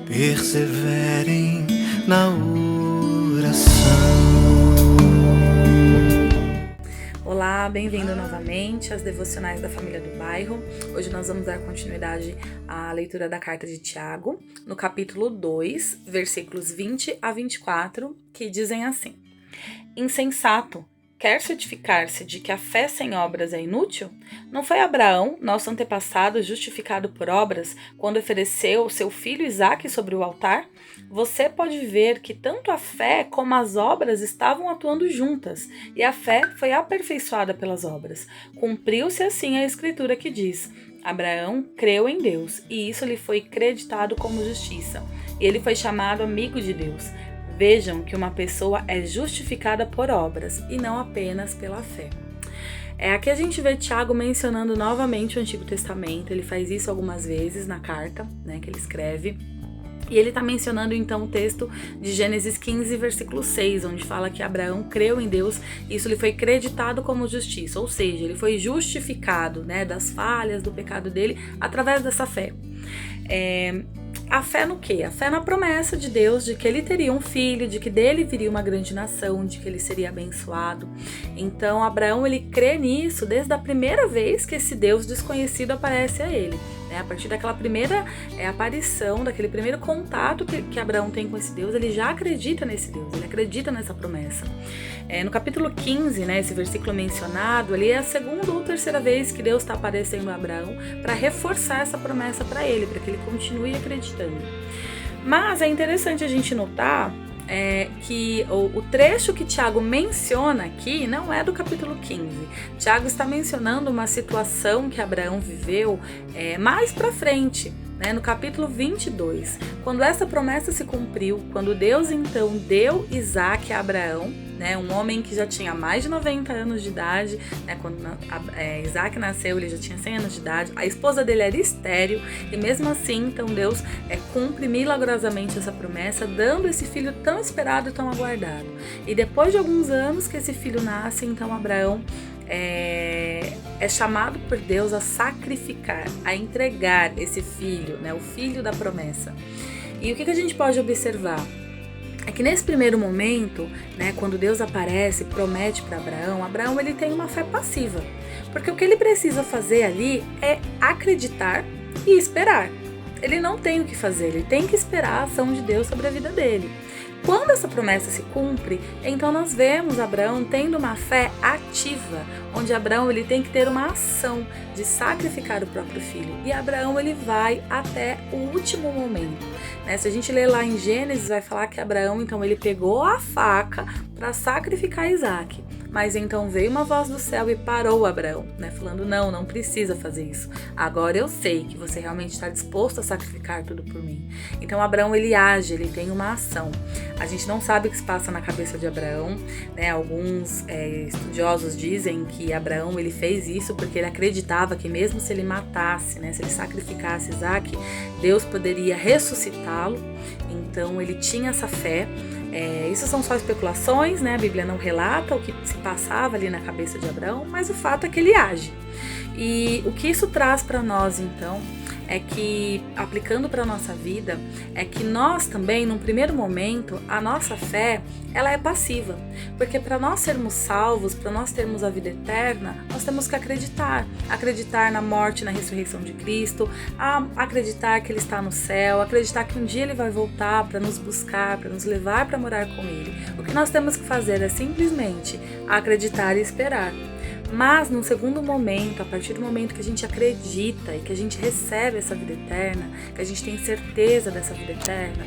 perseverem na oração. Olá, bem-vindo novamente às Devocionais da Família do Bairro. Hoje nós vamos dar continuidade à leitura da carta de Tiago, no capítulo 2, versículos 20 a 24, que dizem assim: Insensato, quer certificar-se de que a fé sem obras é inútil? Não foi Abraão, nosso antepassado, justificado por obras, quando ofereceu seu filho Isaque sobre o altar? Você pode ver que tanto a fé como as obras estavam atuando juntas, e a fé foi aperfeiçoada pelas obras. Cumpriu-se assim a escritura que diz: Abraão creu em Deus, e isso lhe foi creditado como justiça, e ele foi chamado amigo de Deus. Vejam que uma pessoa é justificada por obras e não apenas pela fé. Aqui a gente vê Tiago mencionando novamente o Antigo Testamento. Ele faz isso algumas vezes na carta, que ele escreve. E ele está mencionando então o texto de Gênesis 15, versículo 6, onde fala que Abraão creu em Deus e isso lhe foi creditado como justiça. Ou seja, ele foi justificado das falhas, do pecado dele, através dessa fé. A fé no quê? A fé na promessa de Deus de que ele teria um filho, de que dele viria uma grande nação, de que ele seria abençoado. Então Abraão ele crê nisso desde a primeira vez que esse Deus desconhecido aparece a ele. A partir daquela primeira aparição, daquele primeiro contato que Abraão tem com esse Deus, ele já acredita nesse Deus, ele acredita nessa promessa. No capítulo 15, esse versículo mencionado, ali é a segunda ou terceira vez que Deus está aparecendo a Abraão para reforçar essa promessa para ele, para que ele continue acreditando. Mas é interessante a gente notar que o trecho que Tiago menciona aqui não é do capítulo 15. Tiago está mencionando uma situação que Abraão viveu mais para frente, no capítulo 22. Quando essa promessa se cumpriu, quando Deus então deu Isaque a Abraão, um homem que já tinha mais de 90 anos de idade, quando Isaque nasceu ele já tinha 100 anos de idade, a esposa dele era estéril, e mesmo assim então Deus cumpre milagrosamente essa promessa, dando esse filho tão esperado e tão aguardado. E depois de alguns anos que esse filho nasce, então Abraão é chamado por Deus a sacrificar, a entregar esse filho, o filho da promessa. E o que a gente pode observar? É que nesse primeiro momento, quando Deus aparece e promete para Abraão ele tem uma fé passiva. Porque o que ele precisa fazer ali é acreditar e esperar. Ele não tem o que fazer, ele tem que esperar a ação de Deus sobre a vida dele. Quando essa promessa se cumpre, então nós vemos Abraão tendo uma fé ativa, onde Abraão ele tem que ter uma ação de sacrificar o próprio filho. E Abraão ele vai até o último momento. Se a gente ler lá em Gênesis, vai falar que Abraão então ele pegou a faca para sacrificar Isaque. Mas então veio uma voz do céu e parou Abraão, falando, não precisa fazer isso. Agora eu sei que você realmente está disposto a sacrificar tudo por mim. Então Abraão ele age, ele tem uma ação. A gente não sabe o que se passa na cabeça de Abraão, Alguns estudiosos dizem que Abraão ele fez isso porque ele acreditava que mesmo se ele matasse, se ele sacrificasse Isaque, Deus poderia ressuscitá-lo. Então ele tinha essa fé. Isso são só especulações, a Bíblia não relata o que se passava ali na cabeça de Abraão, mas o fato é que ele age. E o que isso traz para nós, então, é que, aplicando para a nossa vida, é que nós também, num primeiro momento, a nossa fé, ela é passiva. Porque para nós sermos salvos, para nós termos a vida eterna, nós temos que acreditar. Acreditar na morte e na ressurreição de Cristo, acreditar que Ele está no céu, acreditar que um dia Ele vai voltar para nos buscar, para nos levar para morar com Ele. O que nós temos que fazer é simplesmente acreditar e esperar. Mas num segundo momento, a partir do momento que a gente acredita e que a gente recebe essa vida eterna, que a gente tem certeza dessa vida eterna,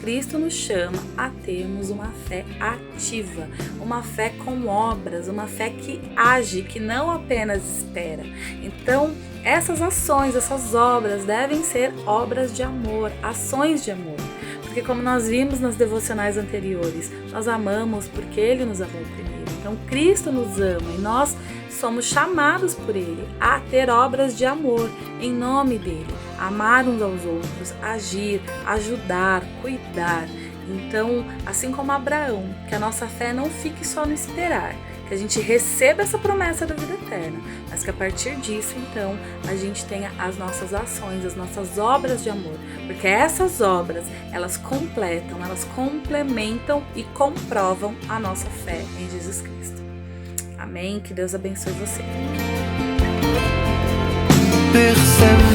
Cristo nos chama a termos uma fé ativa, uma fé com obras, uma fé que age, que não apenas espera. Então, essas ações, essas obras devem ser obras de amor, ações de amor. Porque como nós vimos nas devocionais anteriores, nós amamos porque Ele nos amou primeiro. Então, Cristo nos ama e nós somos chamados por Ele a ter obras de amor em nome dEle, amar uns aos outros, agir, ajudar, cuidar. Então, assim como Abraão, que a nossa fé não fique só no esperar, que a gente receba essa promessa da vida eterna, mas que a partir disso, então, a gente tenha as nossas ações, as nossas obras de amor, porque essas obras, elas completam, elas complementam e comprovam a nossa fé em Jesus Cristo. Amém? Que Deus abençoe você. Percebe